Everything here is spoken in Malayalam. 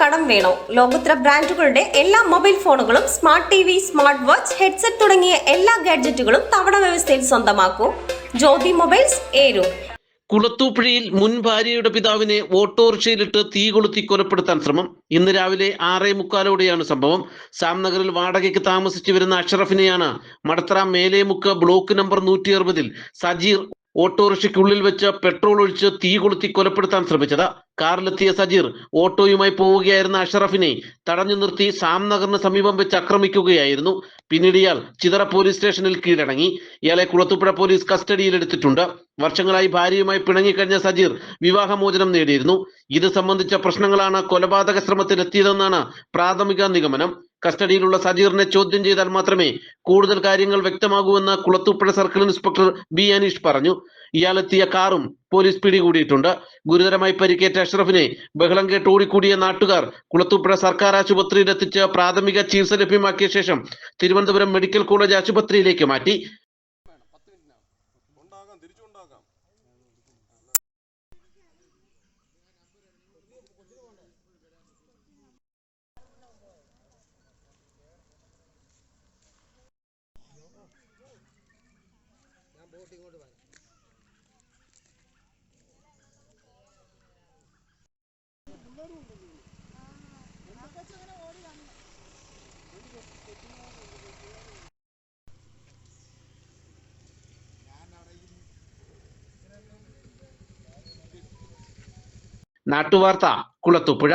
കടം വേണോ? ലോകോത്തര ബ്രാൻഡുകളുടെ എല്ലാ മൊബൈൽ ഫോണുകളും smart T V, smart watch, headset തുടങ്ങിയ എല്ലാ ഗാഡ്ജറ്റുകളും തവണ വ്യവസ്ഥയിൽ സ്വന്തമാക്കൂ. ജ്യോതി മൊബൈൽസ്, ഏരൂർ. കുളത്തൂപ്പുഴയിൽ മുൻ ഭാര്യയുടെ പിതാവിനെ ഓട്ടോറിക്ഷയിലിട്ട് തീ കൊളുത്തി കൊലപ്പെടുത്താൻ ശ്രമം. ഇന്ന് രാവിലെ 6:45ഓടെയാണ് സംഭവം. സാംനഗറിൽ വാടകയ്ക്ക് താമസിച്ചു വരുന്ന അഷ്റഫിനെയാണ് മടത്തറ മേലേമുക്ക് ബ്ലോക്ക് നമ്പർ 160-ൽ സജീർ ഓട്ടോറിക്ഷയ്ക്കുള്ളിൽ വെച്ച് പെട്രോൾ ഒഴിച്ച് തീ കൊളുത്തി കൊലപ്പെടുത്താൻ ശ്രമിച്ചത്. കാറിലെത്തിയ സജീർ ഓട്ടോയുമായി പോവുകയായിരുന്ന അഷ്റഫിനെ തടഞ്ഞു നിർത്തി സാംനഗറിന് സമീപം വെച്ച് ആക്രമിക്കുകയായിരുന്നു. പിന്നീട് ഇയാൾ ചിതറ പോലീസ് സ്റ്റേഷനിൽ കീഴടങ്ങി. ഇയാളെ കുളത്തൂപ്പുഴ പോലീസ് കസ്റ്റഡിയിലെടുത്തിട്ടുണ്ട്. വർഷങ്ങളായി ഭാര്യയുമായി പിണങ്ങിക്കഴിഞ്ഞ സജീർ വിവാഹമോചനം നേടിയിരുന്നു. ഇത് സംബന്ധിച്ച പ്രശ്നങ്ങളാണ് കൊലപാതക ശ്രമത്തിലെത്തിയതെന്നാണ് പ്രാഥമിക നിഗമനം. കസ്റ്റഡിയിലുള്ള സജീറിനെ ചോദ്യം ചെയ്താൽ മാത്രമേ കൂടുതൽ കാര്യങ്ങൾ വ്യക്തമാകൂവെന്ന് Kulathupuzha circle inspector B Aneesh പറഞ്ഞു. ഇയാളെത്തിയ കാറും പോലീസ് പിടികൂടിയിട്ടുണ്ട്. ഗുരുതരമായി പരിക്കേറ്റ അഷ്റഫിനെ ബഹളം കേട്ട് ഓടിക്കൂടിയ നാട്ടുകാർ കുളത്തൂപ്പുഴ സർക്കാർ ആശുപത്രിയിൽ എത്തിച്ച് പ്രാഥമിക ചികിത്സ ലഭ്യമാക്കിയ ശേഷം തിരുവനന്തപുരം മെഡിക്കൽ കോളേജ് ആശുപത്രിയിലേക്ക് മാറ്റി. നാട്ടുവാർത്ത, കുളത്തൂപ്പുഴ.